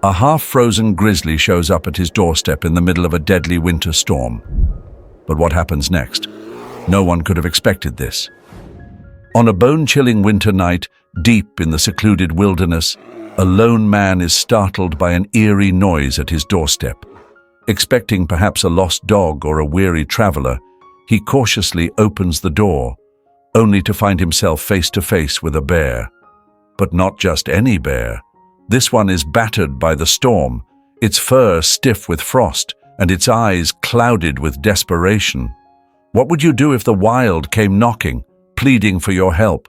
A half-frozen grizzly shows up at his doorstep in the middle of a deadly winter storm. But what happens next? No one could have expected this. On a bone-chilling winter night, deep in the secluded wilderness, a lone man is startled by an eerie noise at his doorstep. Expecting perhaps a lost dog or a weary traveler, he cautiously opens the door, only to find himself face to face with a bear. But not just any bear. This one is battered by the storm, its fur stiff with frost, and its eyes clouded with desperation. What would you do if the wild came knocking, pleading for your help?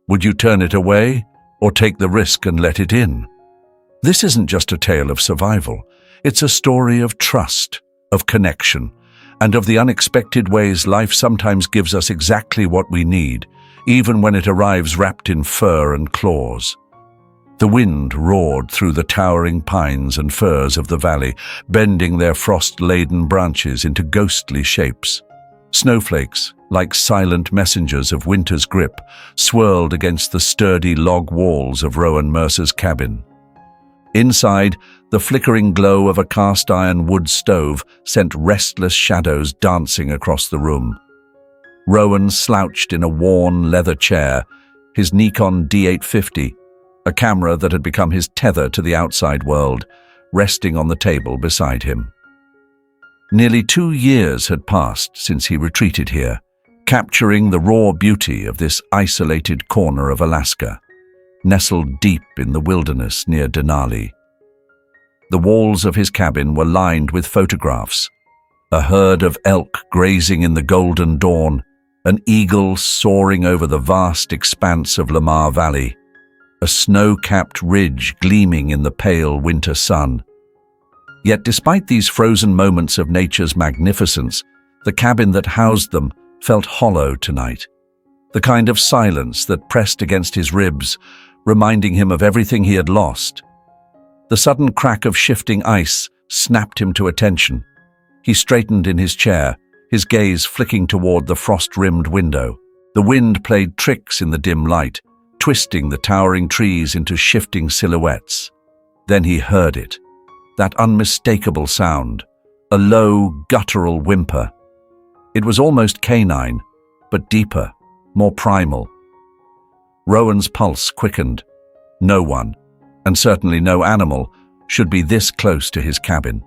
Would you turn it away, or take the risk and let it in? This isn't just a tale of survival. It's a story of trust, of connection, and of the unexpected ways life sometimes gives us exactly what we need, even when it arrives wrapped in fur and claws. The wind roared through the towering pines and firs of the valley, bending their frost-laden branches into ghostly shapes. Snowflakes, like silent messengers of winter's grip, swirled against the sturdy log walls of Rowan Mercer's cabin. Inside, the flickering glow of a cast-iron wood stove sent restless shadows dancing across the room. Rowan slouched in a worn leather chair, his Nikon D850, a camera that had become his tether to the outside world, resting on the table beside him. Nearly 2 years had passed since he retreated here, capturing the raw beauty of this isolated corner of Alaska, nestled deep in the wilderness near Denali. The walls of his cabin were lined with photographs: a herd of elk grazing in the golden dawn, an eagle soaring over the vast expanse of Lamar Valley, a snow-capped ridge gleaming in the pale winter sun. Yet despite these frozen moments of nature's magnificence, the cabin that housed them felt hollow tonight. The kind of silence that pressed against his ribs, reminding him of everything he had lost. The sudden crack of shifting ice snapped him to attention. He straightened in his chair, his gaze flicking toward the frost-rimmed window. The wind played tricks in the dim light, twisting the towering trees into shifting silhouettes. Then he heard it, that unmistakable sound, a low, guttural whimper. It was almost canine, but deeper, more primal. Rowan's pulse quickened. No one, and certainly no animal, should be this close to his cabin.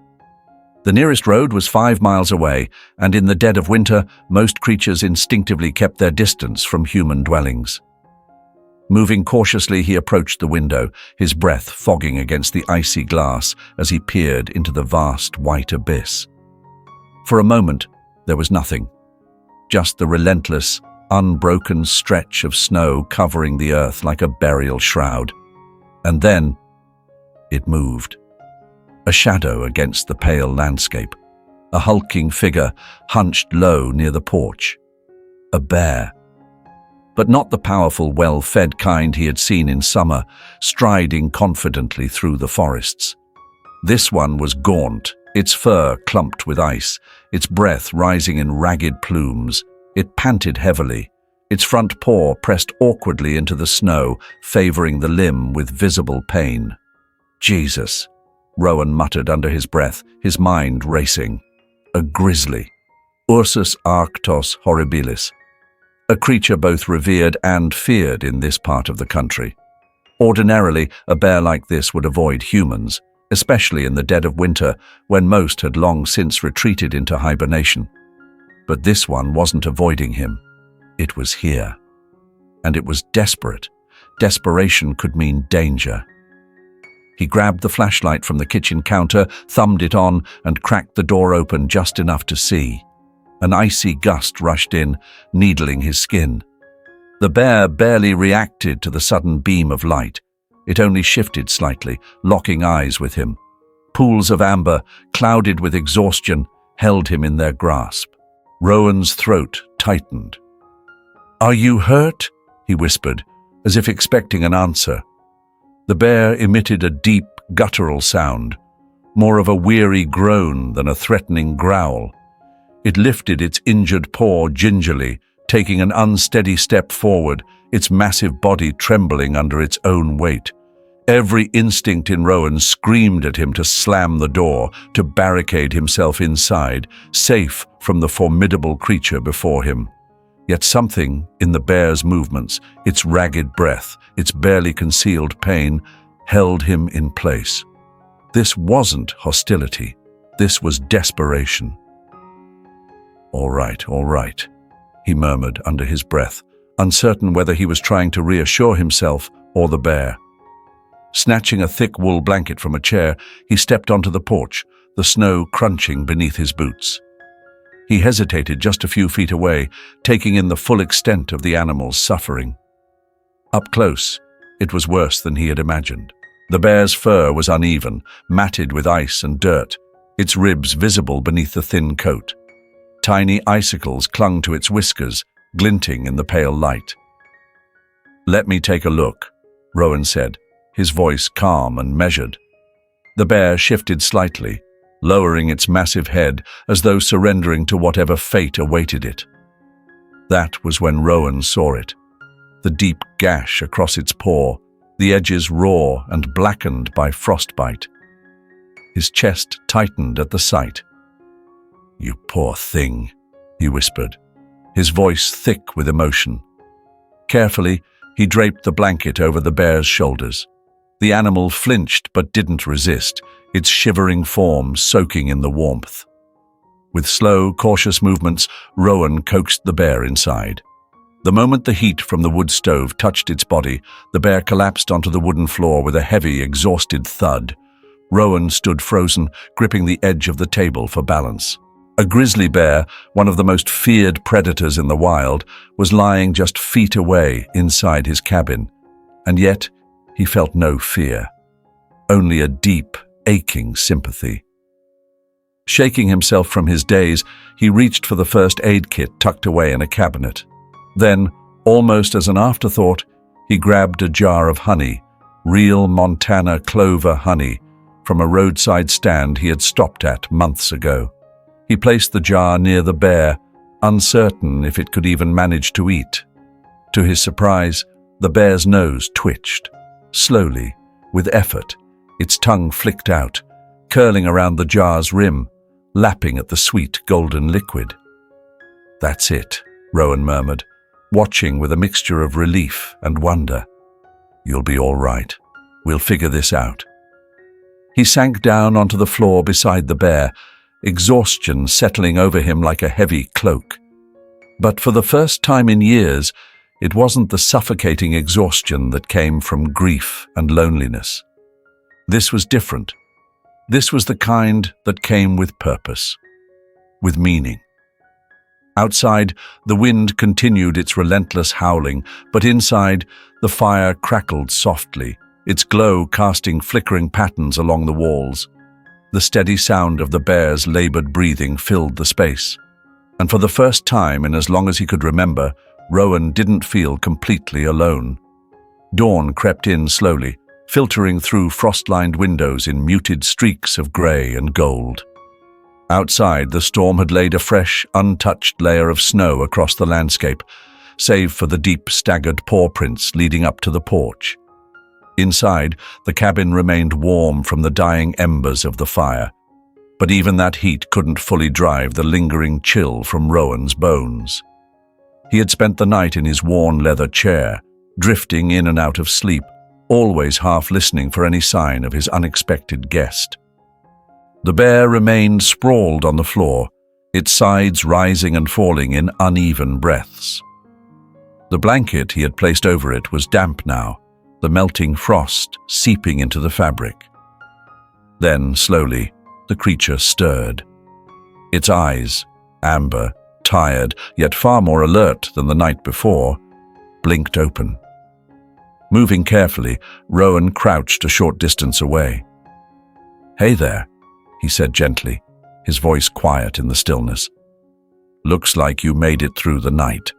The nearest road was 5 miles away, and in the dead of winter, most creatures instinctively kept their distance from human dwellings. Moving cautiously, he approached the window, his breath fogging against the icy glass as he peered into the vast white abyss. For a moment, there was nothing. Just the relentless, unbroken stretch of snow covering the earth like a burial shroud. And then, it moved. A shadow against the pale landscape. A hulking figure hunched low near the porch. A bear. But not the powerful, well-fed kind he had seen in summer, striding confidently through the forests. This one was gaunt, its fur clumped with ice, its breath rising in ragged plumes. It panted heavily, its front paw pressed awkwardly into the snow, favoring the limb with visible pain. Jesus, Rowan muttered under his breath, his mind racing. A grizzly. Ursus arctos horribilis. A creature both revered and feared in this part of the country. Ordinarily, a bear like this would avoid humans, especially in the dead of winter when most had long since retreated into hibernation. But this one wasn't avoiding him. It was here. And it was desperate. Desperation could mean danger. He grabbed the flashlight from the kitchen counter, thumbed it on, and cracked the door open just enough to see. An icy gust rushed in, needling his skin. The bear barely reacted to the sudden beam of light. It only shifted slightly, locking eyes with him. Pools of amber, clouded with exhaustion, held him in their grasp. Rowan's throat tightened. "Are you hurt?" he whispered, as if expecting an answer. The bear emitted a deep, guttural sound, more of a weary groan than a threatening growl. It lifted its injured paw gingerly, taking an unsteady step forward, its massive body trembling under its own weight. Every instinct in Rowan screamed at him to slam the door, to barricade himself inside, safe from the formidable creature before him. Yet something in the bear's movements, its ragged breath, its barely concealed pain, held him in place. This wasn't hostility. This was desperation. All right, he murmured under his breath, uncertain whether he was trying to reassure himself or the bear. Snatching a thick wool blanket from a chair, he stepped onto the porch, the snow crunching beneath his boots. He hesitated just a few feet away, taking in the full extent of the animal's suffering. Up close, it was worse than he had imagined. The bear's fur was uneven, matted with ice and dirt, its ribs visible beneath the thin coat. Tiny icicles clung to its whiskers, glinting in the pale light. "Let me take a look," Rowan said, his voice calm and measured. The bear shifted slightly, lowering its massive head as though surrendering to whatever fate awaited it. That was when Rowan saw it. The deep gash across its paw, the edges raw and blackened by frostbite. His chest tightened at the sight. "You poor thing," he whispered, his voice thick with emotion. Carefully, he draped the blanket over the bear's shoulders. The animal flinched but didn't resist, its shivering form soaking in the warmth. With slow, cautious movements, Rowan coaxed the bear inside. The moment the heat from the wood stove touched its body, the bear collapsed onto the wooden floor with a heavy, exhausted thud. Rowan stood frozen, gripping the edge of the table for balance. A grizzly bear, one of the most feared predators in the wild, was lying just feet away inside his cabin. And yet, he felt no fear, only a deep, aching sympathy. Shaking himself from his daze, he reached for the first aid kit tucked away in a cabinet. Then, almost as an afterthought, he grabbed a jar of honey, real Montana clover honey, from a roadside stand he had stopped at months ago. He placed the jar near the bear, uncertain if it could even manage to eat. To his surprise, the bear's nose twitched. Slowly, with effort, its tongue flicked out, curling around the jar's rim, lapping at the sweet golden liquid. "That's it," Rowan murmured, watching with a mixture of relief and wonder. "You'll be all right. We'll figure this out." He sank down onto the floor beside the bear, exhaustion settling over him like a heavy cloak. But for the first time in years, it wasn't the suffocating exhaustion that came from grief and loneliness. This was different. This was the kind that came with purpose, with meaning. Outside, the wind continued its relentless howling, but inside, the fire crackled softly, its glow casting flickering patterns along the walls. The steady sound of the bear's labored breathing filled the space. And for the first time in as long as he could remember, Rowan didn't feel completely alone. Dawn crept in slowly, filtering through frost-lined windows in muted streaks of grey and gold. Outside, the storm had laid a fresh, untouched layer of snow across the landscape, save for the deep, staggered paw prints leading up to the porch. Inside, the cabin remained warm from the dying embers of the fire, but even that heat couldn't fully drive the lingering chill from Rowan's bones. He had spent the night in his worn leather chair, drifting in and out of sleep, always half listening for any sign of his unexpected guest. The bear remained sprawled on the floor, its sides rising and falling in uneven breaths. The blanket he had placed over it was damp now, the melting frost seeping into the fabric. Then, slowly, the creature stirred. Its eyes, amber, tired, yet far more alert than the night before, blinked open. Moving carefully, Rowan crouched a short distance away. "Hey there," he said gently, his voice quiet in the stillness. "Looks like you made it through the night."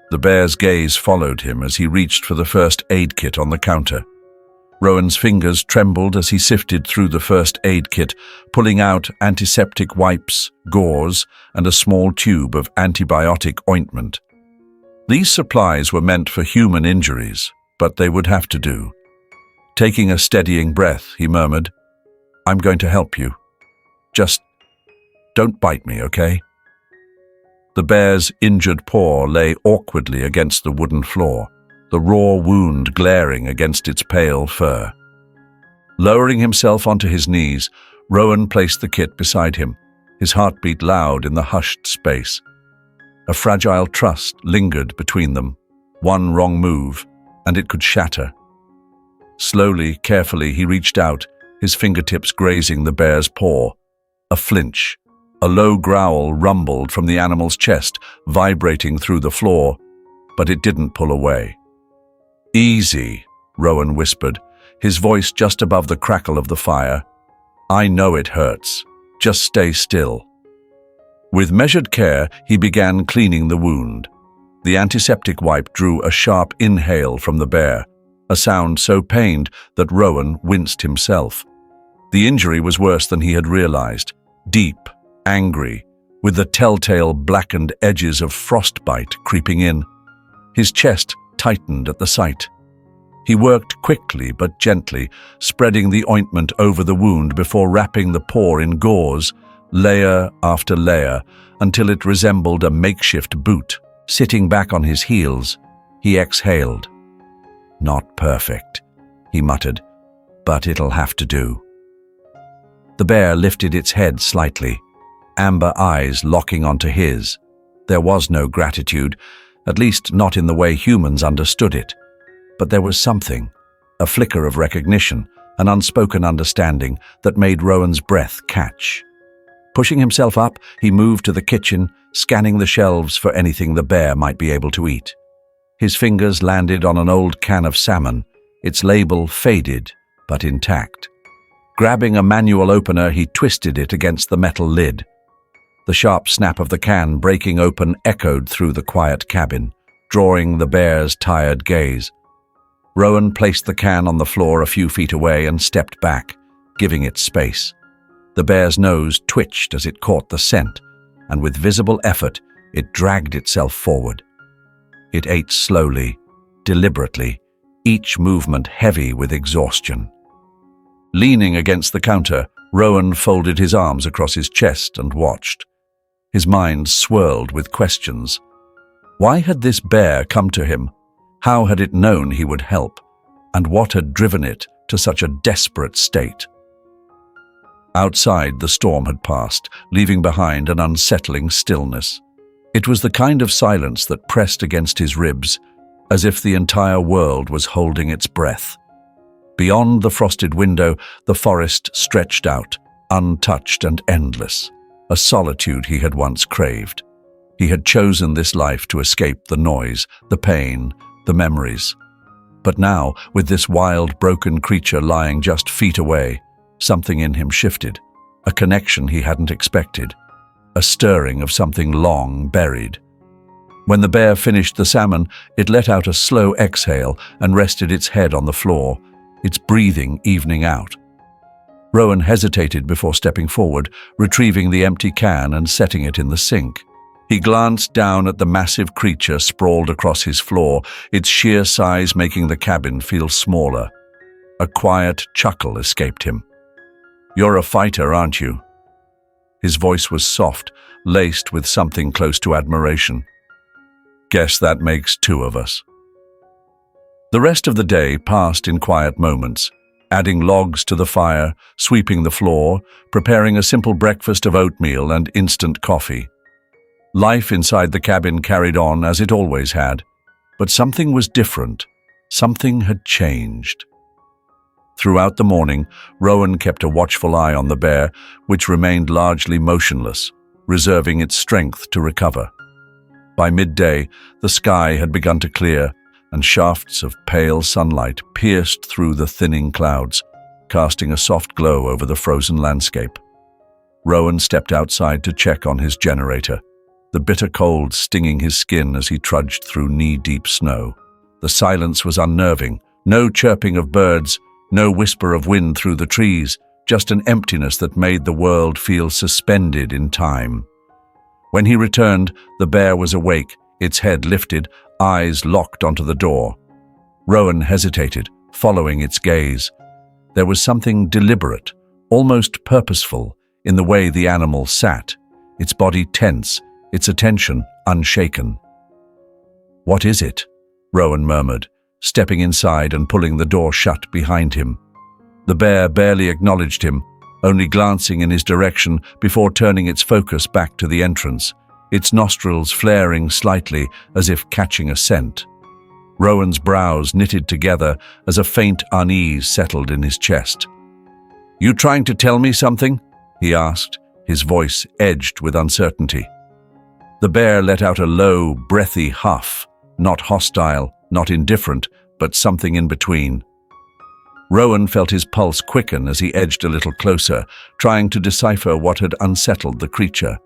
The bear's gaze followed him as he reached for the first aid kit on the counter. Rowan's fingers trembled as he sifted through the first aid kit, pulling out antiseptic wipes, gauze, and a small tube of antibiotic ointment. These supplies were meant for human injuries, but they would have to do. Taking a steadying breath, he murmured, "I'm going to help you. Just don't bite me, okay?" The bear's injured paw lay awkwardly against the wooden floor, the raw wound glaring against its pale fur. Lowering himself onto his knees, Rowan placed the kit beside him, his heartbeat loud in the hushed space. A fragile trust lingered between them. One wrong move, and it could shatter. Slowly, carefully, he reached out, his fingertips grazing the bear's paw. A flinch. A low growl rumbled from the animal's chest, vibrating through the floor, but it didn't pull away. "Easy," Rowan whispered, his voice just above the crackle of the fire. "I know it hurts. Just stay still." With measured care, he began cleaning the wound. The antiseptic wipe drew a sharp inhale from the bear, a sound so pained that Rowan winced himself. The injury was worse than he had realized, deep, angry, with the telltale blackened edges of frostbite creeping in. His chest tightened at the sight. He worked quickly but gently, spreading the ointment over the wound before wrapping the paw in gauze, layer after layer, until it resembled a makeshift boot. Sitting back on his heels, he exhaled. "Not perfect," he muttered, "but it'll have to do." The bear lifted its head slightly, amber eyes locking onto his. There was no gratitude, at least not in the way humans understood it. But there was something, a flicker of recognition, an unspoken understanding that made Rowan's breath catch. Pushing himself up, he moved to the kitchen, scanning the shelves for anything the bear might be able to eat. His fingers landed on an old can of salmon, its label faded but intact. Grabbing a manual opener, he twisted it against the metal lid. The sharp snap of the can breaking open echoed through the quiet cabin, drawing the bear's tired gaze. Rowan placed the can on the floor a few feet away and stepped back, giving it space. The bear's nose twitched as it caught the scent, and with visible effort, it dragged itself forward. It ate slowly, deliberately, each movement heavy with exhaustion. Leaning against the counter, Rowan folded his arms across his chest and watched. His mind swirled with questions. Why had this bear come to him? How had it known he would help? And what had driven it to such a desperate state? Outside, the storm had passed, leaving behind an unsettling stillness. It was the kind of silence that pressed against his ribs, as if the entire world was holding its breath. Beyond the frosted window, the forest stretched out, untouched and endless, a solitude he had once craved. He had chosen this life to escape the noise, the pain, the memories. But now, with this wild, broken creature lying just feet away, something in him shifted, a connection he hadn't expected, a stirring of something long buried. When the bear finished the salmon, it let out a slow exhale and rested its head on the floor, its breathing evening out. Rowan hesitated before stepping forward, retrieving the empty can and setting it in the sink. He glanced down at the massive creature sprawled across his floor, its sheer size making the cabin feel smaller. A quiet chuckle escaped him. "You're a fighter, aren't you?" His voice was soft, laced with something close to admiration. "Guess that makes two of us." The rest of the day passed in quiet moments, adding logs to the fire, sweeping the floor, preparing a simple breakfast of oatmeal and instant coffee. Life inside the cabin carried on as it always had, but something was different. Something had changed. Throughout the morning, Rowan kept a watchful eye on the bear, which remained largely motionless, reserving its strength to recover. By midday, the sky had begun to clear, and shafts of pale sunlight pierced through the thinning clouds, casting a soft glow over the frozen landscape. Rowan stepped outside to check on his generator, the bitter cold stinging his skin as he trudged through knee-deep snow. The silence was unnerving, no chirping of birds, no whisper of wind through the trees, just an emptiness that made the world feel suspended in time. When he returned, the bear was awake, its head lifted, eyes locked onto the door. Rowan hesitated, following its gaze. There was something deliberate, almost purposeful, in the way the animal sat, its body tense, its attention unshaken. "What is it?" Rowan murmured, stepping inside and pulling the door shut behind him. The bear barely acknowledged him, only glancing in his direction before turning its focus back to the entrance, its nostrils flaring slightly as if catching a scent. Rowan's brows knitted together as a faint unease settled in his chest. "You trying to tell me something?" he asked, his voice edged with uncertainty. The bear let out a low, breathy huff, not hostile, not indifferent, but something in between. Rowan felt his pulse quicken as he edged a little closer, trying to decipher what had unsettled the creature.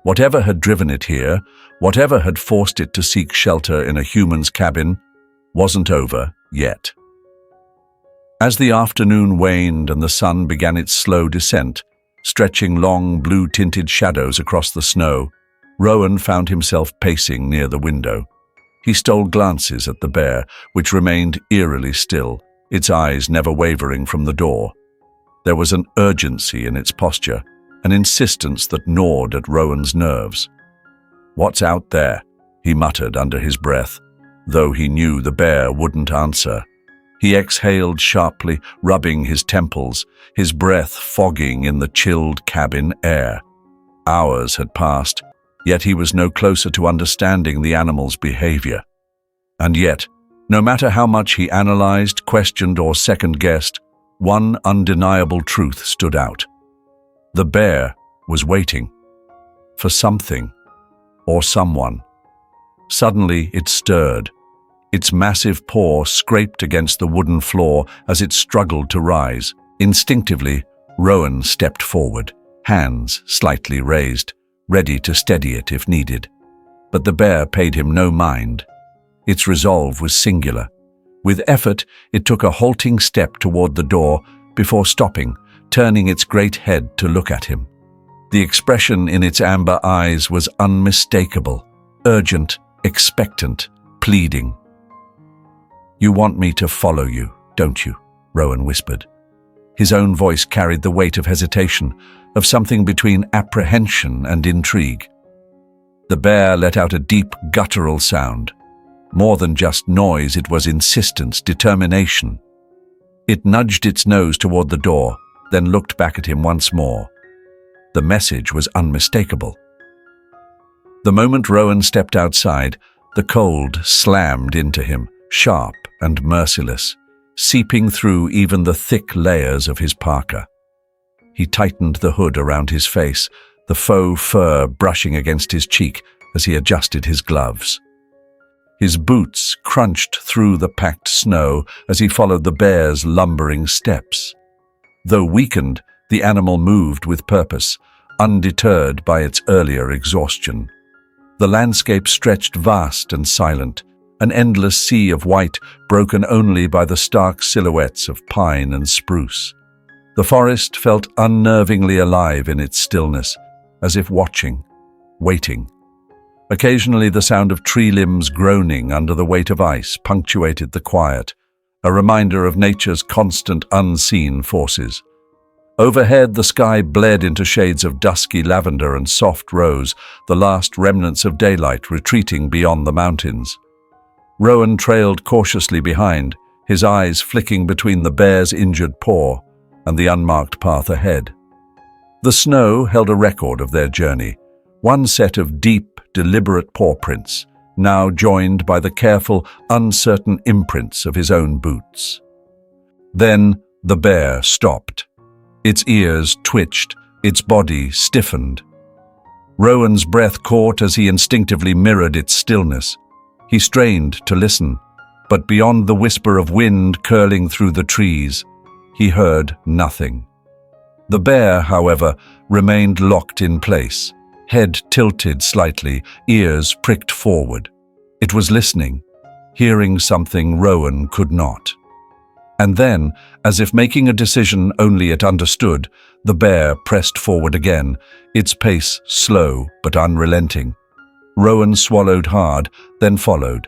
Whatever had driven it here, whatever had forced it to seek shelter in a human's cabin, wasn't over yet. As the afternoon waned and the sun began its slow descent, stretching long blue-tinted shadows across the snow, Rowan found himself pacing near the window. He stole glances at the bear, which remained eerily still, its eyes never wavering from the door. There was an urgency in its posture, an insistence that gnawed at Rowan's nerves. "What's out there?" he muttered under his breath, though he knew the bear wouldn't answer. He exhaled sharply, rubbing his temples, his breath fogging in the chilled cabin air. Hours had passed, yet he was no closer to understanding the animal's behavior. And yet, no matter how much he analyzed, questioned, or second-guessed, one undeniable truth stood out. The bear was waiting for something or someone. Suddenly it stirred. Its massive paw scraped against the wooden floor as it struggled to rise. Instinctively, Rowan stepped forward, hands slightly raised, ready to steady it if needed. But the bear paid him no mind. Its resolve was singular. With effort, it took a halting step toward the door before stopping, turning its great head to look at him. The expression in its amber eyes was unmistakable, urgent, expectant, pleading. "You want me to follow you, don't you?" Rowan whispered. His own voice carried the weight of hesitation, of something between apprehension and intrigue. The bear let out a deep, guttural sound. More than just noise, it was insistence, determination. It nudged its nose toward the door, then looked back at him once more. The message was unmistakable. The moment Rowan stepped outside, the cold slammed into him, sharp and merciless, seeping through even the thick layers of his parka. He tightened the hood around his face, the faux fur brushing against his cheek as he adjusted his gloves. His boots crunched through the packed snow as he followed the bear's lumbering steps. Though weakened, the animal moved with purpose, undeterred by its earlier exhaustion. The landscape stretched vast and silent, an endless sea of white broken only by the stark silhouettes of pine and spruce. The forest felt unnervingly alive in its stillness, as if watching, waiting. Occasionally the sound of tree limbs groaning under the weight of ice punctuated the quiet, a reminder of nature's constant unseen forces. Overhead, the sky bled into shades of dusky lavender and soft rose, the last remnants of daylight retreating beyond the mountains. Rowan trailed cautiously behind, his eyes flicking between the bear's injured paw and the unmarked path ahead. The snow held a record of their journey, one set of deep, deliberate paw prints, now joined by the careful, uncertain imprints of his own boots. Then the bear stopped. Its ears twitched, its body stiffened. Rowan's breath caught as he instinctively mirrored its stillness. He strained to listen, but beyond the whisper of wind curling through the trees, he heard nothing. The bear, however, remained locked in place, head tilted slightly, ears pricked forward. It was listening, hearing something Rowan could not. And then, as if making a decision only it understood, the bear pressed forward again, its pace slow but unrelenting. Rowan swallowed hard, then followed.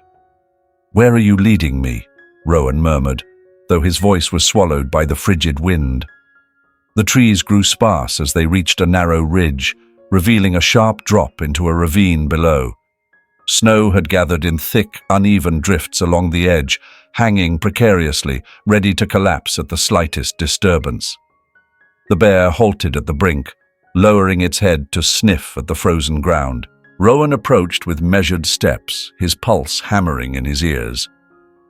"Where are you leading me?" Rowan murmured, though his voice was swallowed by the frigid wind. The trees grew sparse as they reached a narrow ridge, revealing a sharp drop into a ravine below. Snow had gathered in thick, uneven drifts along the edge, hanging precariously, ready to collapse at the slightest disturbance. The bear halted at the brink, lowering its head to sniff at the frozen ground. Rowan approached with measured steps, his pulse hammering in his ears.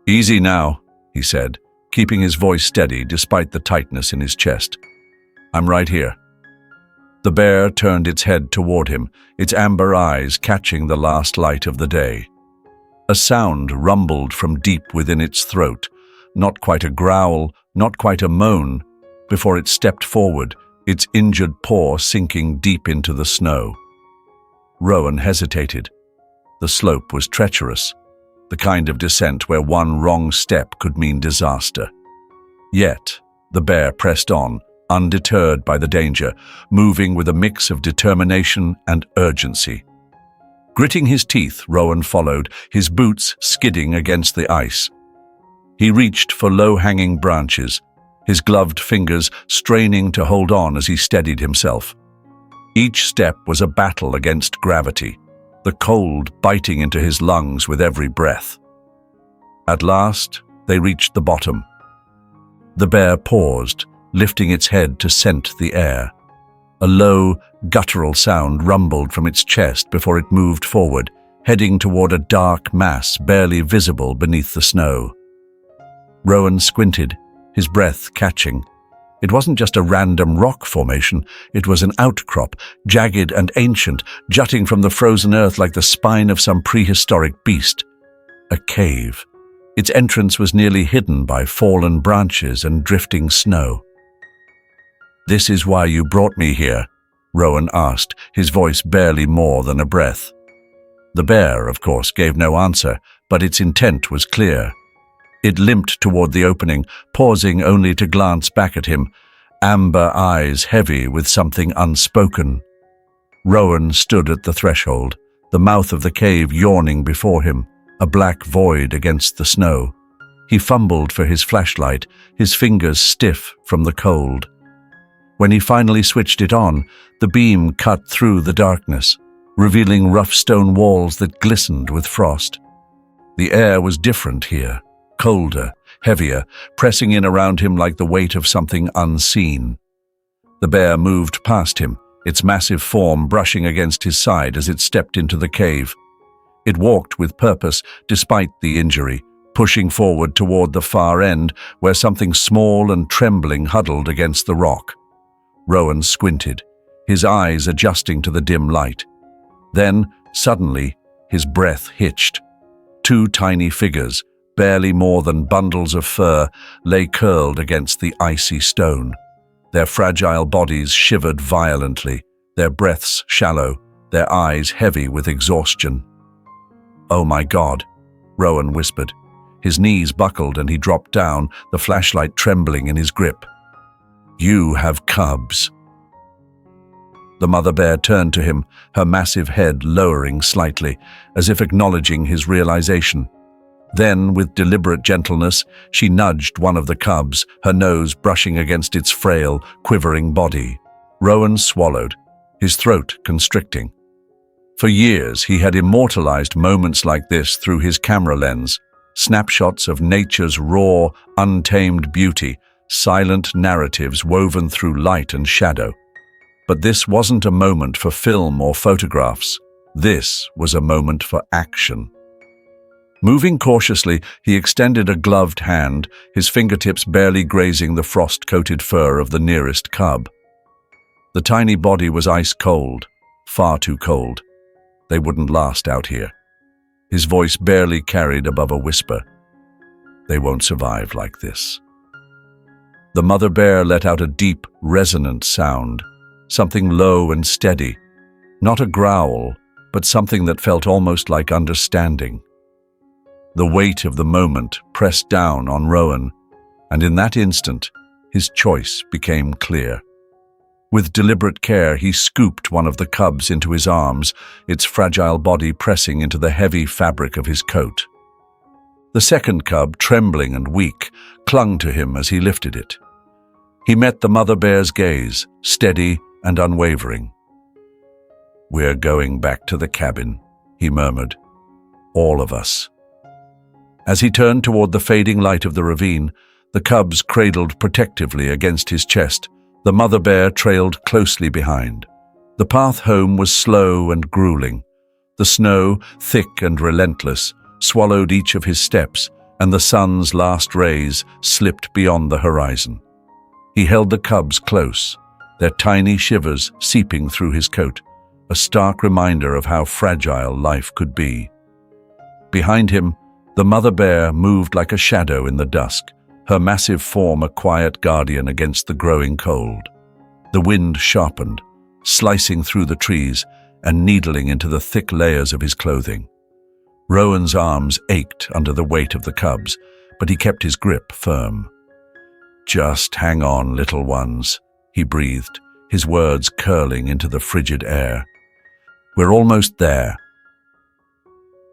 "Easy now," he said, keeping his voice steady despite the tightness in his chest. "I'm right here." The bear turned its head toward him, its amber eyes catching the last light of the day. A sound rumbled from deep within its throat, not quite a growl, not quite a moan, before it stepped forward, its injured paw sinking deep into the snow. Rowan hesitated. The slope was treacherous, the kind of descent where one wrong step could mean disaster. Yet, the bear pressed on, undeterred by the danger, moving with a mix of determination and urgency. Gritting his teeth, Rowan followed, his boots skidding against the ice. He reached for low-hanging branches, his gloved fingers straining to hold on as he steadied himself. Each step was a battle against gravity, the cold biting into his lungs with every breath. At last, they reached the bottom. The bear paused, lifting its head to scent the air. A low, guttural sound rumbled from its chest before it moved forward, heading toward a dark mass barely visible beneath the snow. Rowan squinted, his breath catching. It wasn't just a random rock formation, it was an outcrop, jagged and ancient, jutting from the frozen earth like the spine of some prehistoric beast. A cave. Its entrance was nearly hidden by fallen branches and drifting snow. "This is why you brought me here?" Rowan asked, his voice barely more than a breath. The bear, of course, gave no answer, but its intent was clear. It limped toward the opening, pausing only to glance back at him, amber eyes heavy with something unspoken. Rowan stood at the threshold, the mouth of the cave yawning before him, a black void against the snow. He fumbled for his flashlight, his fingers stiff from the cold. When he finally switched it on, the beam cut through the darkness, revealing rough stone walls that glistened with frost. The air was different here, colder, heavier, pressing in around him like the weight of something unseen. The bear moved past him, its massive form brushing against his side as it stepped into the cave. It walked with purpose despite the injury, pushing forward toward the far end where something small and trembling huddled against the rock. Rowan squinted, his eyes adjusting to the dim light. Then, suddenly, his breath hitched. Two tiny figures, barely more than bundles of fur, lay curled against the icy stone. Their fragile bodies shivered violently, their breaths shallow, their eyes heavy with exhaustion. "Oh my God," Rowan whispered. His knees buckled and he dropped down, the flashlight trembling in his grip. "You have cubs." The mother bear turned to him, her massive head lowering slightly, as if acknowledging his realization. Then, with deliberate gentleness, she nudged one of the cubs, her nose brushing against its frail, quivering body. Rowan swallowed, his throat constricting. For years, he had immortalized moments like this through his camera lens, snapshots of nature's raw, untamed beauty, silent narratives woven through light and shadow. But this wasn't a moment for film or photographs. This was a moment for action. Moving cautiously, he extended a gloved hand, his fingertips barely grazing the frost-coated fur of the nearest cub. The tiny body was ice-cold, far too cold. They wouldn't last out here. His voice barely carried above a whisper. They won't survive like this. The mother bear let out a deep, resonant sound, something low and steady, not a growl, but something that felt almost like understanding. The weight of the moment pressed down on Rowan, and in that instant, his choice became clear. With deliberate care, he scooped one of the cubs into his arms, its fragile body pressing into the heavy fabric of his coat. The second cub, trembling and weak, clung to him as he lifted it. He met the mother bear's gaze, steady and unwavering. "We're going back to the cabin," he murmured. "All of us." As he turned toward the fading light of the ravine, the cubs cradled protectively against his chest. The mother bear trailed closely behind. The path home was slow and grueling. The snow, thick and relentless, swallowed each of his steps, and the sun's last rays slipped beyond the horizon. He held the cubs close, their tiny shivers seeping through his coat, a stark reminder of how fragile life could be. Behind him, the mother bear moved like a shadow in the dusk, her massive form a quiet guardian against the growing cold. The wind sharpened, slicing through the trees and needling into the thick layers of his clothing. Rowan's arms ached under the weight of the cubs, but he kept his grip firm. "Just hang on, little ones," he breathed, his words curling into the frigid air. "We're almost there."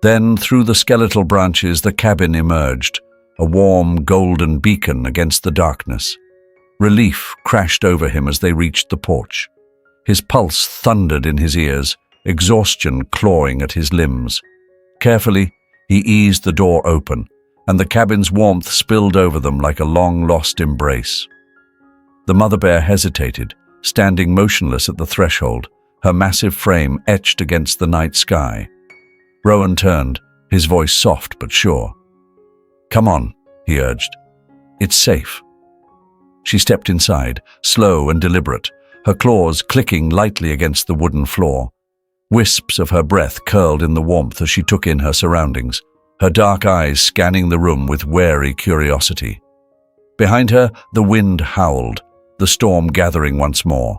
Then, through the skeletal branches, the cabin emerged, a warm, golden beacon against the darkness. Relief crashed over him as they reached the porch. His pulse thundered in his ears, exhaustion clawing at his limbs. Carefully, he eased the door open, and the cabin's warmth spilled over them like a long-lost embrace. The mother bear hesitated, standing motionless at the threshold, her massive frame etched against the night sky. Rowan turned, his voice soft but sure. "Come on," he urged. "It's safe." She stepped inside, slow and deliberate, her claws clicking lightly against the wooden floor. Wisps of her breath curled in the warmth as she took in her surroundings, her dark eyes scanning the room with wary curiosity. Behind her, the wind howled, the storm gathering once more.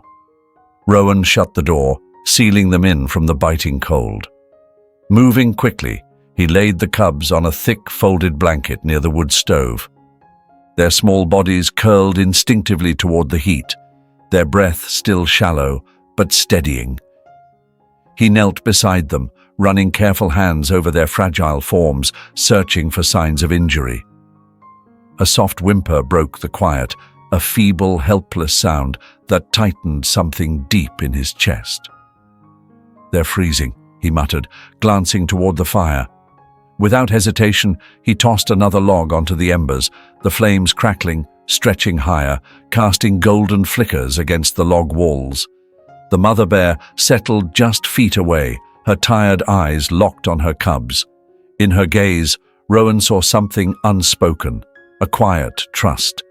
Rowan shut the door, sealing them in from the biting cold. Moving quickly, he laid the cubs on a thick, folded blanket near the wood stove. Their small bodies curled instinctively toward the heat, their breath still shallow, but steadying. He knelt beside them, running careful hands over their fragile forms, searching for signs of injury. A soft whimper broke the quiet, a feeble, helpless sound that tightened something deep in his chest. "They're freezing," he muttered, glancing toward the fire. Without hesitation, he tossed another log onto the embers, the flames crackling, stretching higher, casting golden flickers against the log walls. The mother bear settled just feet away, her tired eyes locked on her cubs. In her gaze, Rowan saw something unspoken, a quiet trust,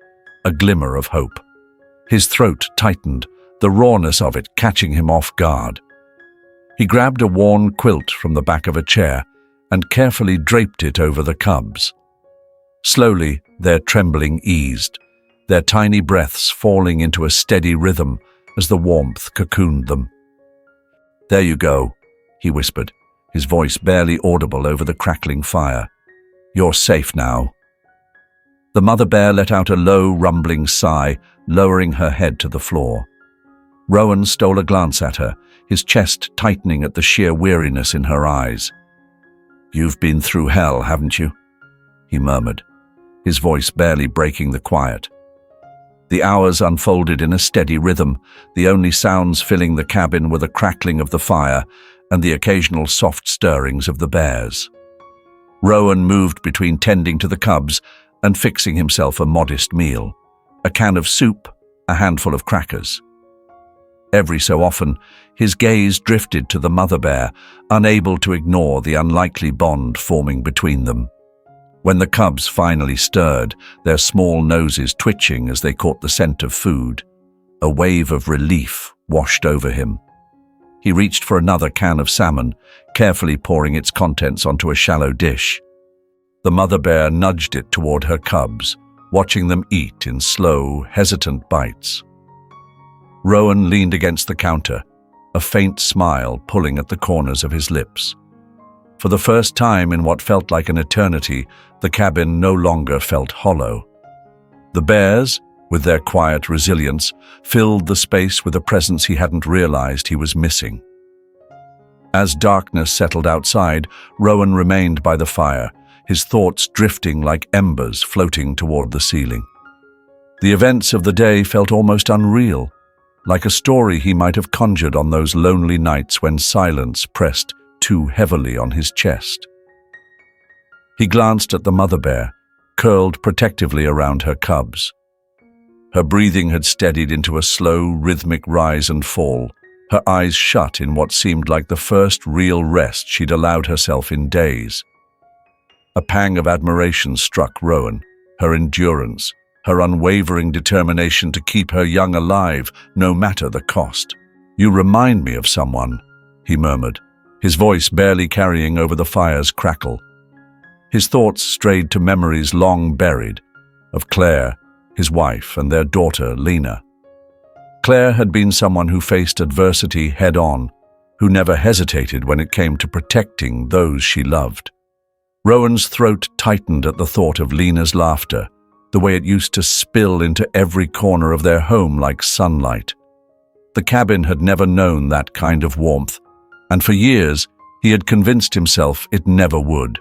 a glimmer of hope. His throat tightened, the rawness of it catching him off guard. He grabbed a worn quilt from the back of a chair and carefully draped it over the cubs. Slowly, their trembling eased, their tiny breaths falling into a steady rhythm as the warmth cocooned them. "There you go," he whispered, his voice barely audible over the crackling fire. "You're safe now." The mother bear let out a low, rumbling sigh, lowering her head to the floor. Rowan stole a glance at her, his chest tightening at the sheer weariness in her eyes. "You've been through hell, haven't you?" he murmured, his voice barely breaking the quiet. The hours unfolded in a steady rhythm, the only sounds filling the cabin were the crackling of the fire and the occasional soft stirrings of the bears. Rowan moved between tending to the cubs and fixing himself a modest meal, a can of soup, a handful of crackers. Every so often, his gaze drifted to the mother bear, unable to ignore the unlikely bond forming between them. When the cubs finally stirred, their small noses twitching as they caught the scent of food, a wave of relief washed over him. He reached for another can of salmon, carefully pouring its contents onto a shallow dish. The mother bear nudged it toward her cubs, watching them eat in slow, hesitant bites. Rowan leaned against the counter, a faint smile pulling at the corners of his lips. For the first time in what felt like an eternity, the cabin no longer felt hollow. The bears, with their quiet resilience, filled the space with a presence he hadn't realized he was missing. As darkness settled outside, Rowan remained by the fire, his thoughts drifting like embers floating toward the ceiling. The events of the day felt almost unreal, like a story he might have conjured on those lonely nights when silence pressed too heavily on his chest. He glanced at the mother bear, curled protectively around her cubs. Her breathing had steadied into a slow, rhythmic rise and fall, her eyes shut in what seemed like the first real rest she'd allowed herself in days. A pang of admiration struck Rowan, her endurance, her unwavering determination to keep her young alive, no matter the cost. "You remind me of someone," he murmured, his voice barely carrying over the fire's crackle. His thoughts strayed to memories long buried, of Claire, his wife, and their daughter, Lena. Claire had been someone who faced adversity head-on, who never hesitated when it came to protecting those she loved. Rowan's throat tightened at the thought of Lena's laughter, the way it used to spill into every corner of their home like sunlight. The cabin had never known that kind of warmth, and for years he had convinced himself it never would.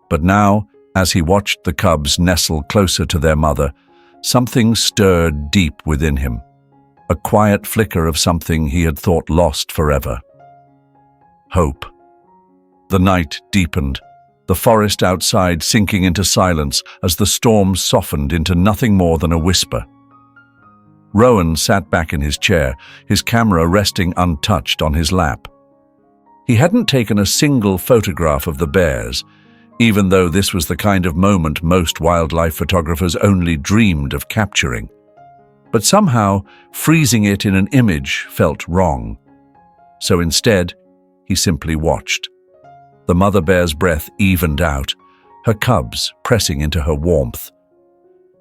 But now, as he watched the cubs nestle closer to their mother, something stirred deep within him, a quiet flicker of something he had thought lost forever. Hope. The night deepened, the forest outside sinking into silence as the storm softened into nothing more than a whisper. Rowan sat back in his chair, his camera resting untouched on his lap. He hadn't taken a single photograph of the bears, even though this was the kind of moment most wildlife photographers only dreamed of capturing. But somehow, freezing it in an image felt wrong. So instead, he simply watched. The mother bear's breath evened out, her cubs pressing into her warmth.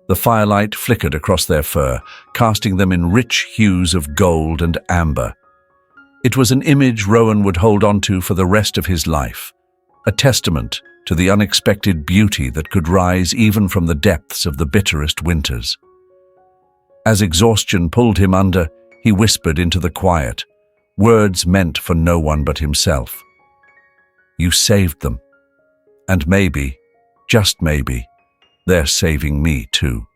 The firelight flickered across their fur, casting them in rich hues of gold and amber. It was an image Rowan would hold onto for the rest of his life, a testament to the unexpected beauty that could rise even from the depths of the bitterest winters. As exhaustion pulled him under, he whispered into the quiet, words meant for no one but himself. "You saved them. And maybe, just maybe, they're saving me too."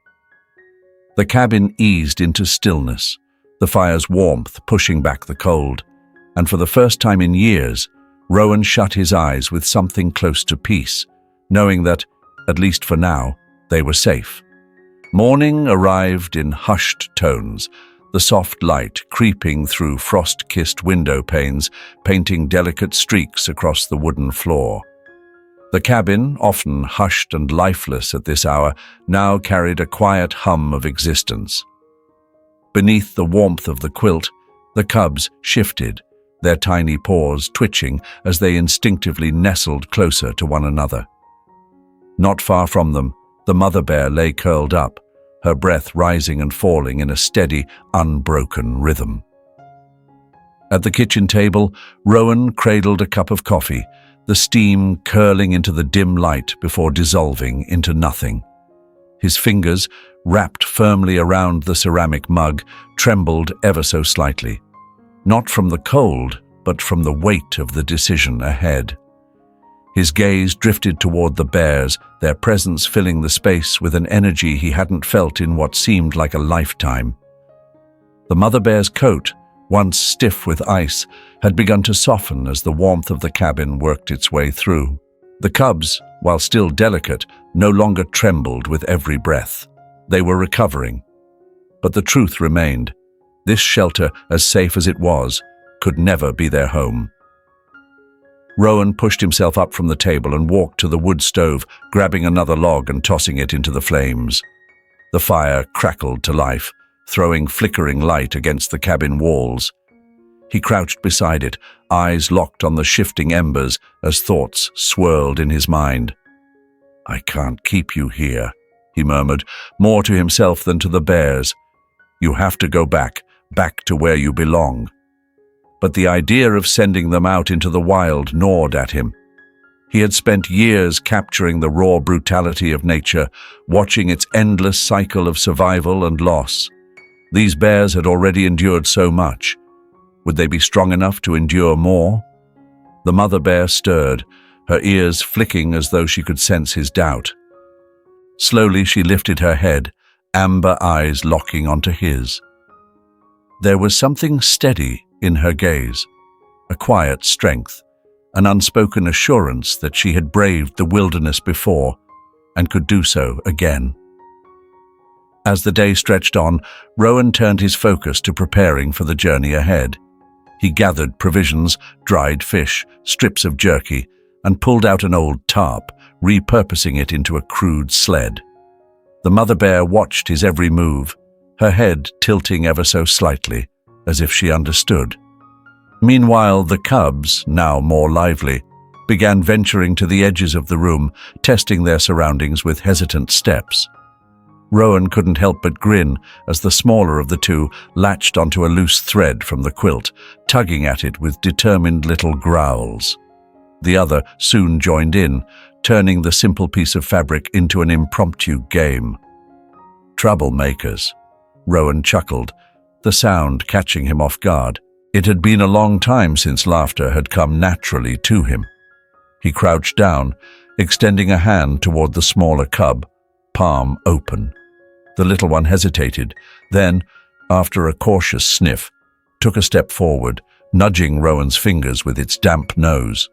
The cabin eased into stillness, the fire's warmth pushing back the cold, and for the first time in years, Rowan shut his eyes with something close to peace, knowing that, at least for now, they were safe. Morning arrived in hushed tones, the soft light creeping through frost-kissed window panes, painting delicate streaks across the wooden floor. The cabin, often hushed and lifeless at this hour, now carried a quiet hum of existence. Beneath the warmth of the quilt, the cubs shifted, their tiny paws twitching as they instinctively nestled closer to one another. Not far from them, the mother bear lay curled up, her breath rising and falling in a steady, unbroken rhythm. At the kitchen table, Rowan cradled a cup of coffee, the steam curling into the dim light before dissolving into nothing. His fingers, wrapped firmly around the ceramic mug, trembled ever so slightly. Not from the cold, but from the weight of the decision ahead. His gaze drifted toward the bears, their presence filling the space with an energy he hadn't felt in what seemed like a lifetime. The mother bear's coat, once stiff with ice, had begun to soften as the warmth of the cabin worked its way through. The cubs, while still delicate, no longer trembled with every breath. They were recovering. But the truth remained. This shelter, as safe as it was, could never be their home. Rowan pushed himself up from the table and walked to the wood stove, grabbing another log and tossing it into the flames. The fire crackled to life, throwing flickering light against the cabin walls. He crouched beside it, eyes locked on the shifting embers as thoughts swirled in his mind. "I can't keep you here," he murmured, more to himself than to the bears. "You have to go back to where you belong." But the idea of sending them out into the wild gnawed at him. He had spent years capturing the raw brutality of nature, watching its endless cycle of survival and loss. These bears had already endured so much. Would they be strong enough to endure more? The mother bear stirred, her ears flicking as though she could sense his doubt. Slowly she lifted her head, amber eyes locking onto his. There was something steady in her gaze, a quiet strength, an unspoken assurance that she had braved the wilderness before and could do so again. As the day stretched on, Rowan turned his focus to preparing for the journey ahead. He gathered provisions, dried fish, strips of jerky, and pulled out an old tarp, repurposing it into a crude sled. The mother bear watched his every move, her head tilting ever so slightly, as if she understood. Meanwhile, the cubs, now more lively, began venturing to the edges of the room, testing their surroundings with hesitant steps. Rowan couldn't help but grin as the smaller of the two latched onto a loose thread from the quilt, tugging at it with determined little growls. The other soon joined in, turning the simple piece of fabric into an impromptu game. Troublemakers, Rowan chuckled, the sound catching him off guard. It had been a long time since laughter had come naturally to him. He crouched down, extending a hand toward the smaller cub, palm open. The little one hesitated, then, after a cautious sniff, took a step forward, nudging Rowan's fingers with its damp nose.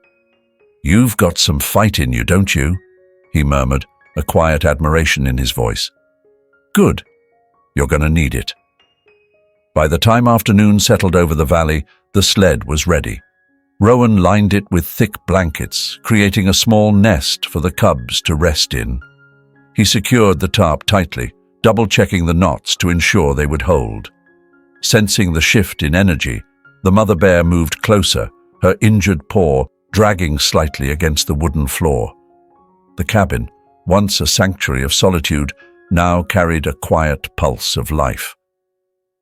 "You've got some fight in you, don't you?" he murmured, a quiet admiration in his voice. "Good. You're going to need it." By the time afternoon settled over the valley, the sled was ready. Rowan lined it with thick blankets, creating a small nest for the cubs to rest in. He secured the tarp tightly, double-checking the knots to ensure they would hold. Sensing the shift in energy, the mother bear moved closer, her injured paw dragging slightly against the wooden floor. The cabin, once a sanctuary of solitude, now carried a quiet pulse of life.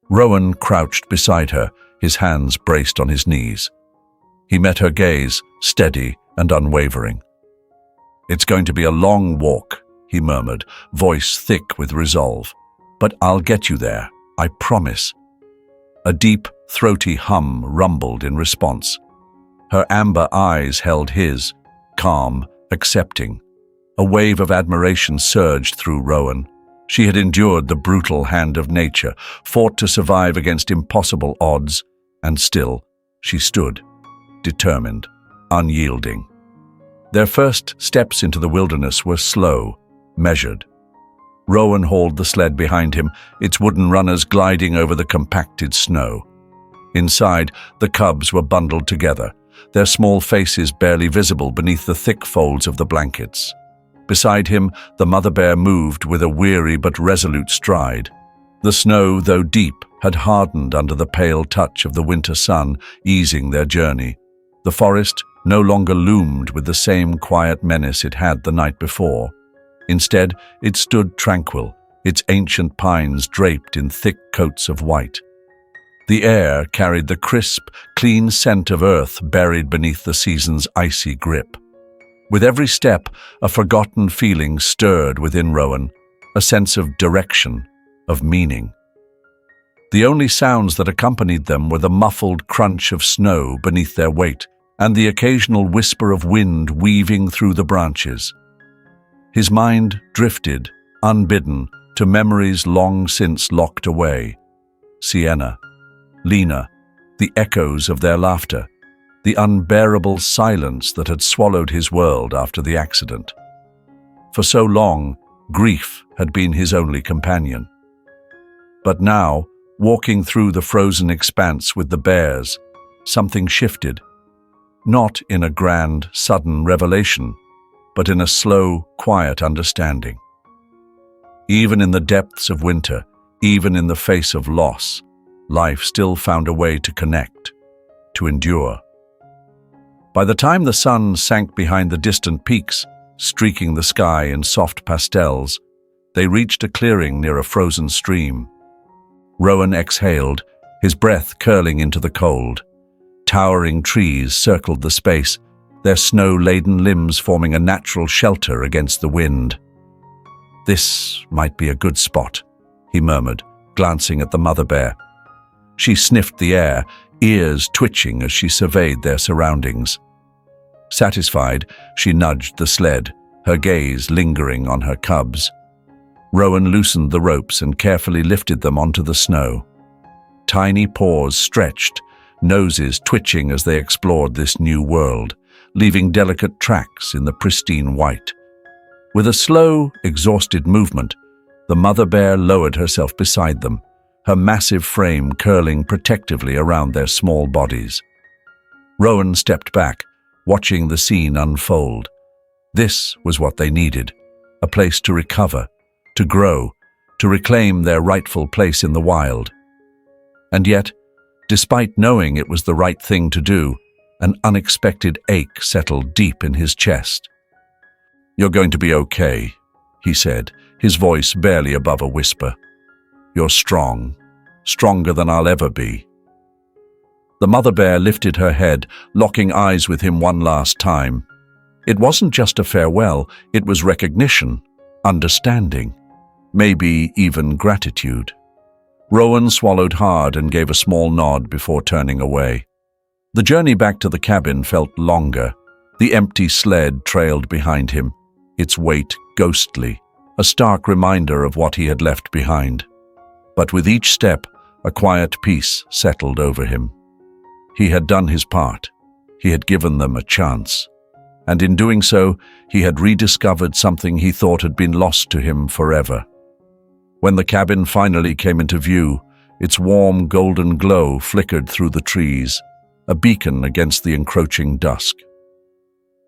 Rowan crouched beside her, his hands braced on his knees. He met her gaze, steady and unwavering. "It's going to be a long walk," he murmured, voice thick with resolve. "But I'll get you there, I promise." A deep, throaty hum rumbled in response. Her amber eyes held his, calm, accepting. A wave of admiration surged through Rowan. She had endured the brutal hand of nature, fought to survive against impossible odds, and still she stood, determined, unyielding. Their first steps into the wilderness were slow, measured. Rowan hauled the sled behind him, its wooden runners gliding over the compacted snow. Inside, the cubs were bundled together, their small faces barely visible beneath the thick folds of the blankets. Beside him, the mother bear moved with a weary but resolute stride. The snow, though deep, had hardened under the pale touch of the winter sun, easing their journey. The forest no longer loomed with the same quiet menace it had the night before. Instead, it stood tranquil, its ancient pines draped in thick coats of white. The air carried the crisp, clean scent of earth buried beneath the season's icy grip. With every step, a forgotten feeling stirred within Rowan, a sense of direction, of meaning. The only sounds that accompanied them were the muffled crunch of snow beneath their weight and the occasional whisper of wind weaving through the branches. His mind drifted, unbidden, to memories long since locked away. Sienna, Lena, the echoes of their laughter, the unbearable silence that had swallowed his world after the accident. For so long, grief had been his only companion. But now, walking through the frozen expanse with the bears, something shifted. Not in a grand, sudden revelation, but in a slow, quiet understanding. Even in the depths of winter, even in the face of loss, life still found a way to connect, to endure. By the time the sun sank behind the distant peaks, streaking the sky in soft pastels, they reached a clearing near a frozen stream. Rowan exhaled, his breath curling into the cold. Towering trees circled the space, their snow-laden limbs forming a natural shelter against the wind. "This might be a good spot," he murmured, glancing at the mother bear. She sniffed the air, ears twitching as she surveyed their surroundings. Satisfied, she nudged the sled, her gaze lingering on her cubs. Rowan loosened the ropes and carefully lifted them onto the snow. Tiny paws stretched, noses twitching as they explored this new world, leaving delicate tracks in the pristine white. With a slow, exhausted movement, the mother bear lowered herself beside them, her massive frame curling protectively around their small bodies. Rowan stepped back, watching the scene unfold. This was what they needed, a place to recover, to grow, to reclaim their rightful place in the wild. And yet, despite knowing it was the right thing to do, an unexpected ache settled deep in his chest. "You're going to be okay," he said, his voice barely above a whisper. "You're strong, stronger than I'll ever be." The mother bear lifted her head, locking eyes with him one last time. It wasn't just a farewell, it was recognition, understanding, maybe even gratitude. Rowan swallowed hard and gave a small nod before turning away. The journey back to the cabin felt longer. The empty sled trailed behind him, its weight ghostly, a stark reminder of what he had left behind. But with each step, a quiet peace settled over him. He had done his part. He had given them a chance. And in doing so, he had rediscovered something he thought had been lost to him forever. When the cabin finally came into view, its warm golden glow flickered through the trees, a beacon against the encroaching dusk.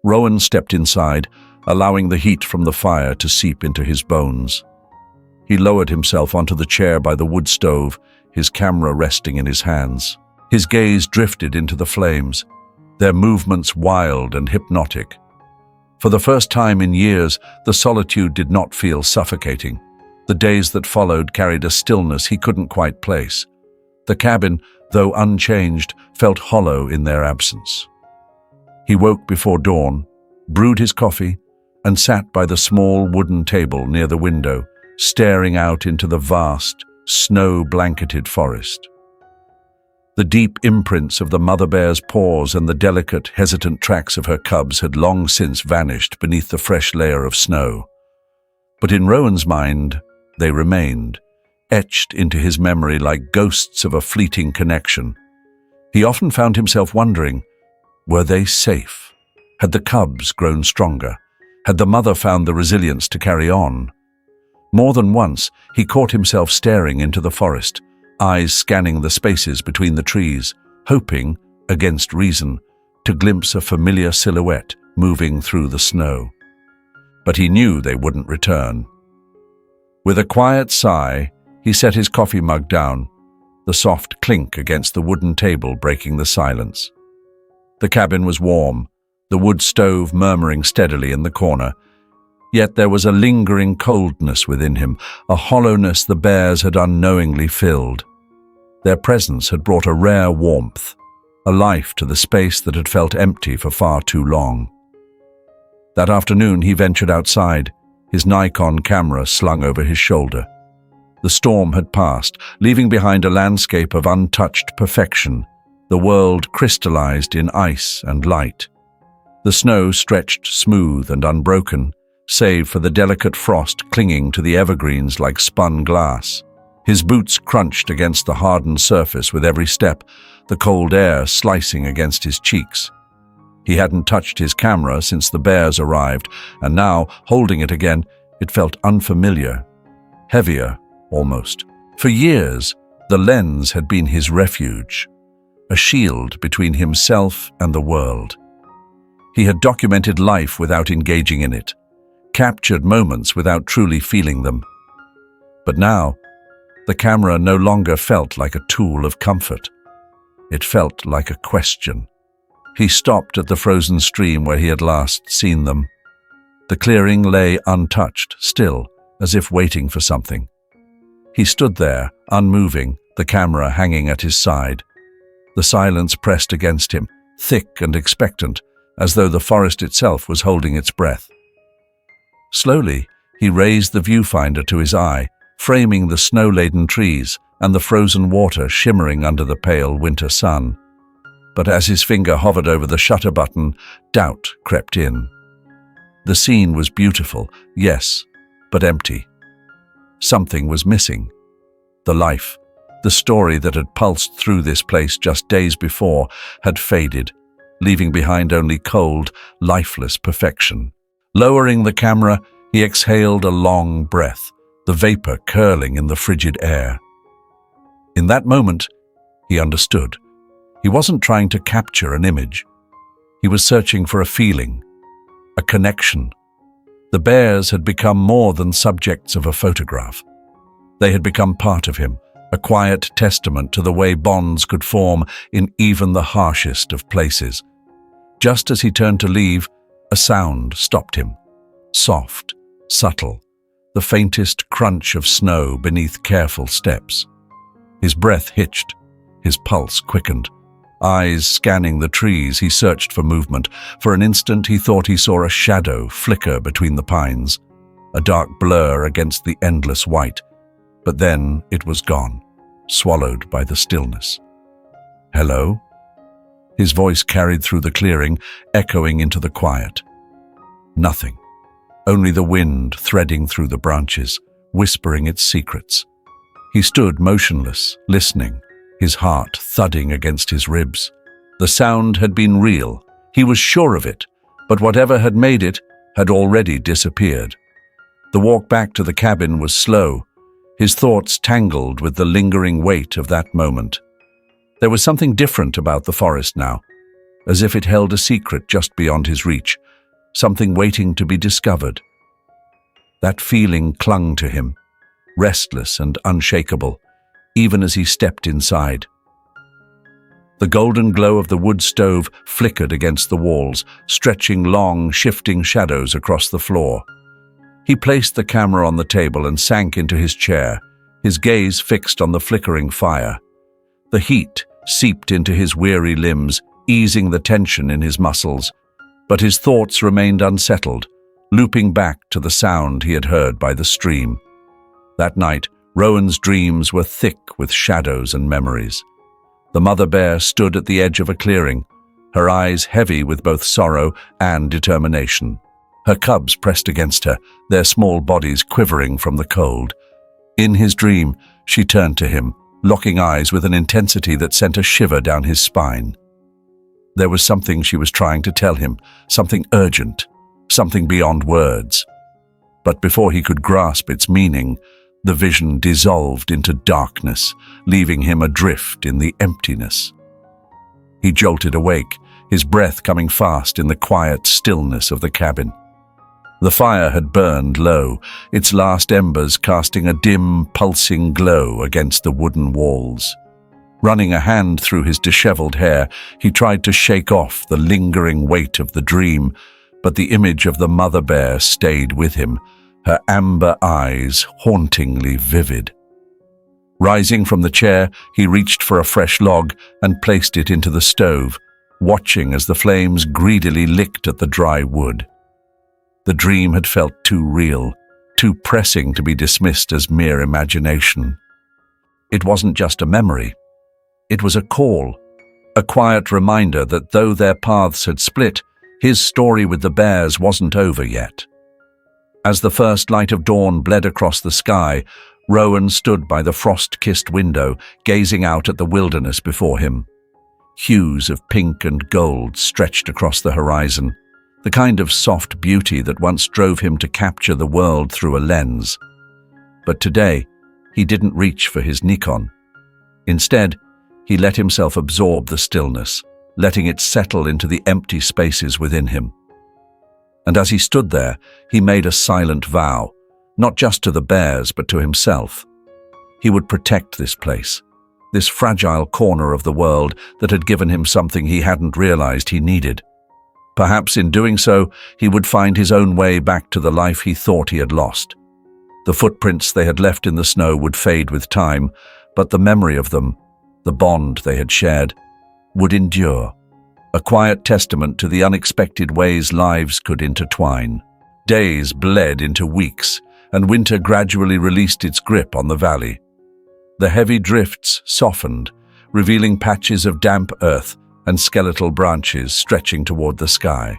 Rowan stepped inside, allowing the heat from the fire to seep into his bones. He lowered himself onto the chair by the wood stove, his camera resting in his hands. His gaze drifted into the flames, their movements wild and hypnotic. For the first time in years, the solitude did not feel suffocating. The days that followed carried a stillness he couldn't quite place. The cabin, though unchanged, felt hollow in their absence. He woke before dawn, brewed his coffee, and sat by the small wooden table near the window, staring out into the vast, snow-blanketed forest. The deep imprints of the mother bear's paws and the delicate, hesitant tracks of her cubs had long since vanished beneath the fresh layer of snow. But in Rowan's mind, they remained, etched into his memory like ghosts of a fleeting connection. He often found himself wondering, were they safe? Had the cubs grown stronger? Had the mother found the resilience to carry on? More than once, he caught himself staring into the forest, eyes scanning the spaces between the trees, hoping, against reason, to glimpse a familiar silhouette moving through the snow. But he knew they wouldn't return. With a quiet sigh, he set his coffee mug down, the soft clink against the wooden table breaking the silence. The cabin was warm, the wood stove murmuring steadily in the corner, yet there was a lingering coldness within him, a hollowness the bears had unknowingly filled. Their presence had brought a rare warmth, a life to the space that had felt empty for far too long. That afternoon he ventured outside, his Nikon camera slung over his shoulder. The storm had passed, leaving behind a landscape of untouched perfection, the world crystallized in ice and light. The snow stretched smooth and unbroken, save for the delicate frost clinging to the evergreens like spun glass. His boots crunched against the hardened surface with every step, the cold air slicing against his cheeks. He hadn't touched his camera since the bears arrived, and now, holding it again, it felt unfamiliar, heavier almost. For years, the lens had been his refuge, a shield between himself and the world. He had documented life without engaging in it, captured moments without truly feeling them. But now, the camera no longer felt like a tool of comfort. It felt like a question. He stopped at the frozen stream where he had last seen them. The clearing lay untouched, still, as if waiting for something. He stood there, unmoving, the camera hanging at his side. The silence pressed against him, thick and expectant, as though the forest itself was holding its breath. Slowly, he raised the viewfinder to his eye, framing the snow-laden trees and the frozen water shimmering under the pale winter sun. But as his finger hovered over the shutter button, doubt crept in. The scene was beautiful, yes, but empty. Something was missing. The life, the story that had pulsed through this place just days before, had faded, leaving behind only cold, lifeless perfection. Lowering the camera, he exhaled a long breath, the vapor curling in the frigid air. In that moment, he understood. He wasn't trying to capture an image. He was searching for a feeling, a connection. The bears had become more than subjects of a photograph. They had become part of him, a quiet testament to the way bonds could form in even the harshest of places. Just as he turned to leave, a sound stopped him. Soft, subtle, the faintest crunch of snow beneath careful steps. His breath hitched, his pulse quickened. Eyes scanning the trees, he searched for movement. For an instant, he thought he saw a shadow flicker between the pines, a dark blur against the endless white. But then it was gone, swallowed by the stillness. "Hello?" His voice carried through the clearing, echoing into the quiet. Nothing. Only the wind threading through the branches, whispering its secrets. He stood motionless, listening, his heart thudding against his ribs. The sound had been real. He was sure of it, but whatever had made it had already disappeared. The walk back to the cabin was slow, his thoughts tangled with the lingering weight of that moment. There was something different about the forest now, as if it held a secret just beyond his reach, something waiting to be discovered. That feeling clung to him, restless and unshakable, even as he stepped inside. The golden glow of the wood stove flickered against the walls, stretching long, shifting shadows across the floor. He placed the camera on the table and sank into his chair, his gaze fixed on the flickering fire. The heat seeped into his weary limbs, easing the tension in his muscles, but his thoughts remained unsettled, looping back to the sound he had heard by the stream. That night, Rowan's dreams were thick with shadows and memories. The mother bear stood at the edge of a clearing, her eyes heavy with both sorrow and determination. Her cubs pressed against her, their small bodies quivering from the cold. In his dream, she turned to him, locking eyes with an intensity that sent a shiver down his spine. There was something she was trying to tell him, something urgent, something beyond words. But before he could grasp its meaning, the vision dissolved into darkness, leaving him adrift in the emptiness. He jolted awake, his breath coming fast in the quiet stillness of the cabin. The fire had burned low, its last embers casting a dim, pulsing glow against the wooden walls. Running a hand through his disheveled hair, he tried to shake off the lingering weight of the dream, but the image of the mother bear stayed with him, her amber eyes hauntingly vivid. Rising from the chair, he reached for a fresh log and placed it into the stove, watching as the flames greedily licked at the dry wood. The dream had felt too real, too pressing to be dismissed as mere imagination. It wasn't just a memory. It was a call, a quiet reminder that though their paths had split, his story with the bears wasn't over yet. As the first light of dawn bled across the sky, Rowan stood by the frost-kissed window, gazing out at the wilderness before him. Hues of pink and gold stretched across the horizon, the kind of soft beauty that once drove him to capture the world through a lens. But today, he didn't reach for his Nikon. Instead, he let himself absorb the stillness, letting it settle into the empty spaces within him. And as he stood there, he made a silent vow, not just to the bears but to himself. He would protect this place, this fragile corner of the world that had given him something he hadn't realized he needed. Perhaps in doing so, he would find his own way back to the life he thought he had lost. The footprints they had left in the snow would fade with time, but the memory of them, the bond they had shared, would endure. A quiet testament to the unexpected ways lives could intertwine. Days bled into weeks, and winter gradually released its grip on the valley. The heavy drifts softened, revealing patches of damp earth, and skeletal branches stretching toward the sky.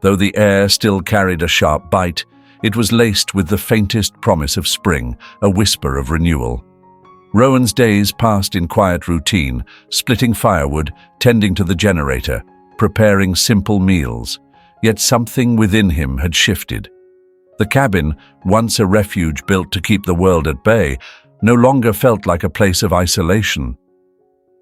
Though the air still carried a sharp bite, it was laced with the faintest promise of spring, a whisper of renewal. Rowan's days passed in quiet routine, splitting firewood, tending to the generator, preparing simple meals. Yet something within him had shifted. The cabin, once a refuge built to keep the world at bay, no longer felt like a place of isolation.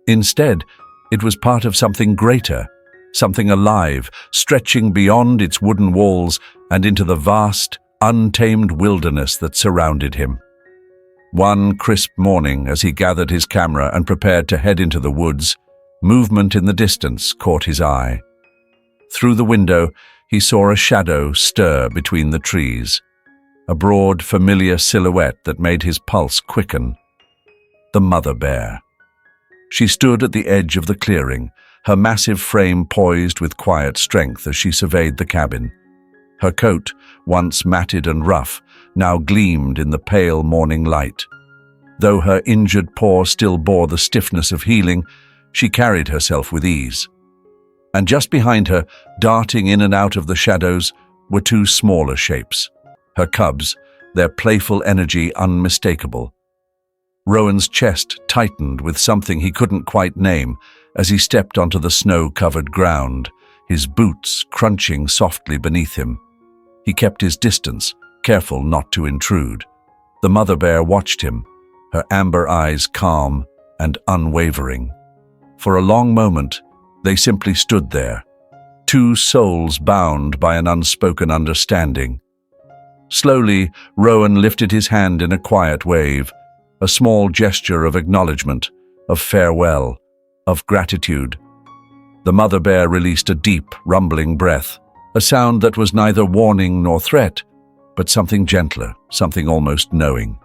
Instead, it was part of something greater, something alive, stretching beyond its wooden walls and into the vast, untamed wilderness that surrounded him. One crisp morning, as he gathered his camera and prepared to head into the woods, movement in the distance caught his eye. Through the window, he saw a shadow stir between the trees, a broad, familiar silhouette that made his pulse quicken. The mother bear. She stood at the edge of the clearing, her massive frame poised with quiet strength as she surveyed the cabin. Her coat, once matted and rough, now gleamed in the pale morning light. Though her injured paw still bore the stiffness of healing, she carried herself with ease. And just behind her, darting in and out of the shadows, were two smaller shapes. Her cubs, their playful energy unmistakable. Rowan's chest tightened with something he couldn't quite name as he stepped onto the snow-covered ground, his boots crunching softly beneath him. He kept his distance, careful not to intrude. The mother bear watched him, her amber eyes calm and unwavering. For a long moment, they simply stood there, two souls bound by an unspoken understanding. Slowly, Rowan lifted his hand in a quiet wave, a small gesture of acknowledgement, of farewell, of gratitude. The mother bear released a deep, rumbling breath, a sound that was neither warning nor threat, but something gentler, something almost knowing.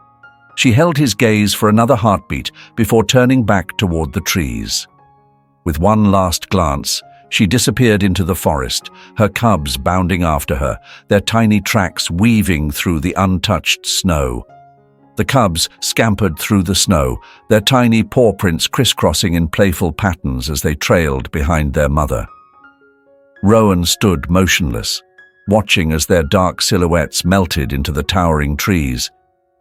She held his gaze for another heartbeat before turning back toward the trees. With one last glance, she disappeared into the forest, her cubs bounding after her, their tiny tracks weaving through the untouched snow. The cubs scampered through the snow, their tiny paw prints crisscrossing in playful patterns as they trailed behind their mother. Rowan stood motionless, watching as their dark silhouettes melted into the towering trees,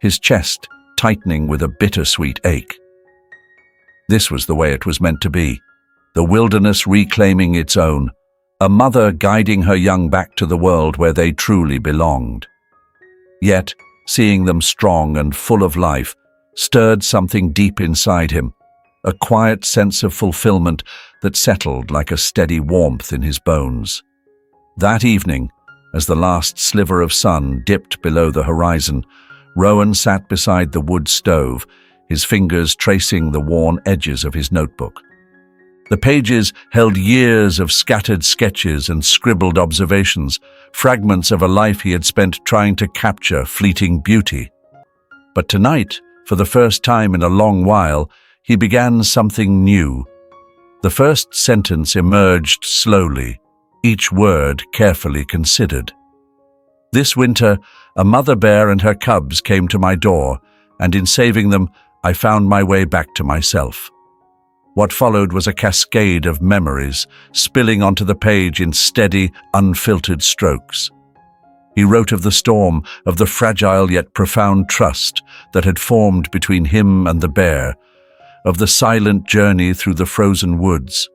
his chest tightening with a bittersweet ache. This was the way it was meant to be. The wilderness reclaiming its own, a mother guiding her young back to the world where they truly belonged. Yet, seeing them strong and full of life, stirred something deep inside him, a quiet sense of fulfillment that settled like a steady warmth in his bones. That evening, as the last sliver of sun dipped below the horizon, Rowan sat beside the wood stove, his fingers tracing the worn edges of his notebook. The pages held years of scattered sketches and scribbled observations, fragments of a life he had spent trying to capture fleeting beauty. But tonight, for the first time in a long while, he began something new. The first sentence emerged slowly, each word carefully considered. This winter, a mother bear and her cubs came to my door, and in saving them, I found my way back to myself. What followed was a cascade of memories, spilling onto the page in steady, unfiltered strokes. He wrote of the storm, of the fragile yet profound trust that had formed between him and the bear, of the silent journey through the frozen woods.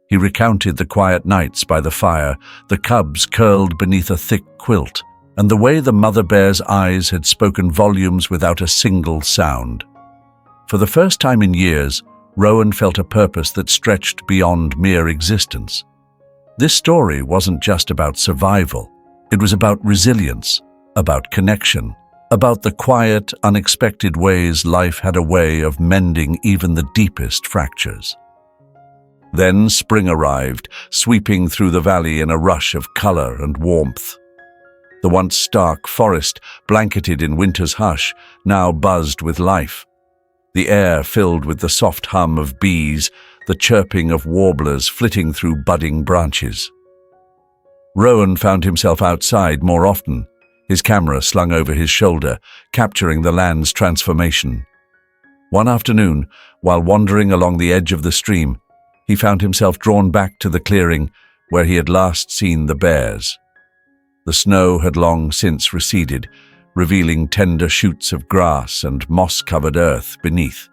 He recounted the quiet nights by the fire, the cubs curled beneath a thick quilt, and the way the mother bear's eyes had spoken volumes without a single sound. For the first time in years, Rowan felt a purpose that stretched beyond mere existence. This story wasn't just about survival. It was about resilience, about connection, about the quiet, unexpected ways life had a way of mending even the deepest fractures. Then spring arrived, sweeping through the valley in a rush of color and warmth. The once stark forest, blanketed in winter's hush, now buzzed with life. The air filled with the soft hum of bees, the chirping of warblers flitting through budding branches. Rowan found himself outside more often, his camera slung over his shoulder, capturing the land's transformation. One afternoon, while wandering along the edge of the stream, he found himself drawn back to the clearing where he had last seen the bears. The snow had long since receded, revealing tender shoots of grass and moss-covered earth beneath.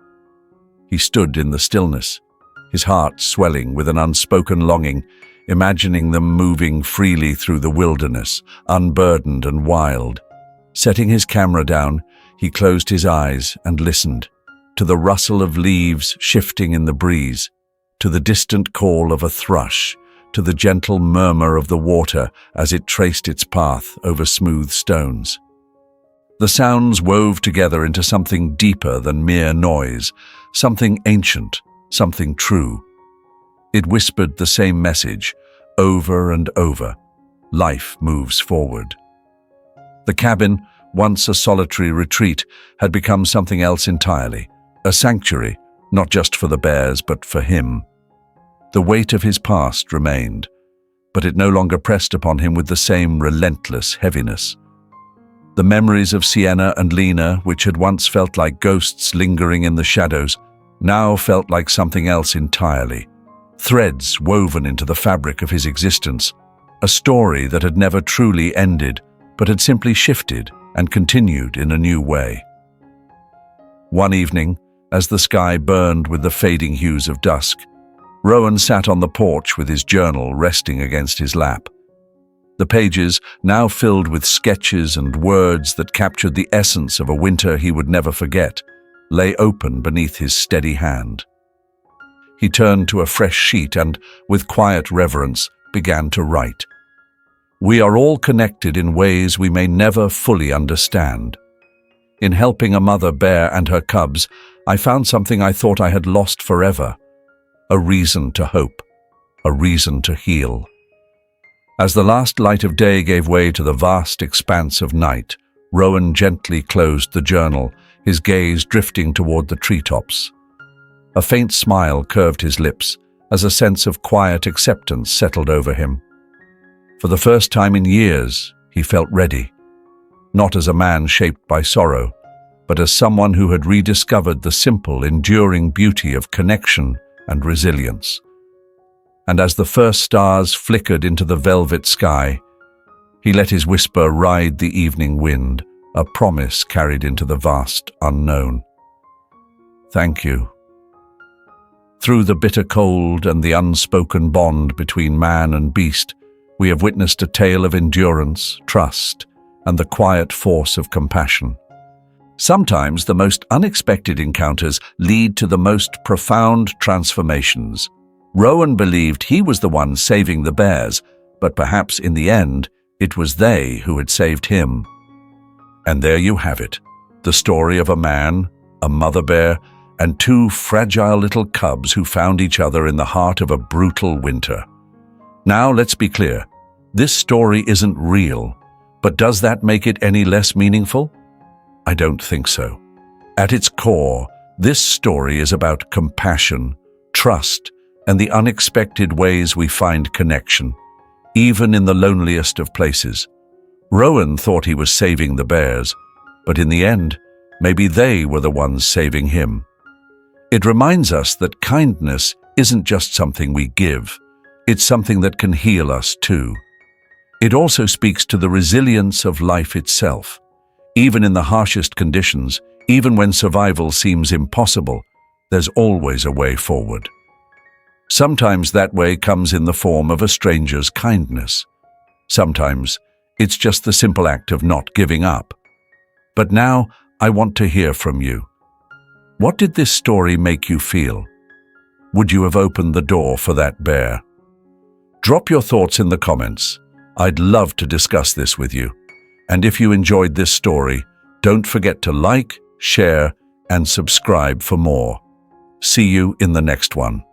He stood in the stillness, his heart swelling with an unspoken longing, imagining them moving freely through the wilderness, unburdened and wild. Setting his camera down, he closed his eyes and listened to the rustle of leaves shifting in the breeze, to the distant call of a thrush, to the gentle murmur of the water as it traced its path over smooth stones. The sounds wove together into something deeper than mere noise, something ancient, something true. It whispered the same message over and over: life moves forward. The cabin, once a solitary retreat, had become something else entirely, a sanctuary, not just for the bears, but for him. The weight of his past remained, but it no longer pressed upon him with the same relentless heaviness. The memories of Sienna and Lena, which had once felt like ghosts lingering in the shadows, now felt like something else entirely. Threads woven into the fabric of his existence, a story that had never truly ended, but had simply shifted and continued in a new way. One evening, as the sky burned with the fading hues of dusk, Rowan sat on the porch with his journal resting against his lap. The pages, now filled with sketches and words that captured the essence of a winter he would never forget, lay open beneath his steady hand. He turned to a fresh sheet and, with quiet reverence, began to write. We are all connected in ways we may never fully understand. In helping a mother bear and her cubs, I found something I thought I had lost forever: a reason to hope, a reason to heal. As the last light of day gave way to the vast expanse of night, Rowan gently closed the journal, his gaze drifting toward the treetops. A faint smile curved his lips as a sense of quiet acceptance settled over him. For the first time in years, he felt ready, not as a man shaped by sorrow, but as someone who had rediscovered the simple, enduring beauty of connection and resilience. And as the first stars flickered into the velvet sky, he let his whisper ride the evening wind, a promise carried into the vast unknown. Thank you. Through the bitter cold and the unspoken bond between man and beast, we have witnessed a tale of endurance, trust, and the quiet force of compassion. Sometimes the most unexpected encounters lead to the most profound transformations. Rowan believed he was the one saving the bears, but perhaps in the end, it was they who had saved him. And there you have it, the story of a man, a mother bear, and two fragile little cubs who found each other in the heart of a brutal winter. Now let's be clear, this story isn't real, but does that make it any less meaningful? I don't think so. At its core, this story is about compassion, trust, and the unexpected ways we find connection, even in the loneliest of places. Rowan thought he was saving the bears, but in the end, maybe they were the ones saving him. It reminds us that kindness isn't just something we give, it's something that can heal us too. It also speaks to the resilience of life itself. Even in the harshest conditions, even when survival seems impossible, there's always a way forward. Sometimes that way comes in the form of a stranger's kindness. Sometimes it's just the simple act of not giving up. But now I want to hear from you. What did this story make you feel? Would you have opened the door for that bear? Drop your thoughts in the comments. I'd love to discuss this with you. And if you enjoyed this story, don't forget to like, share, and subscribe for more. See you in the next one.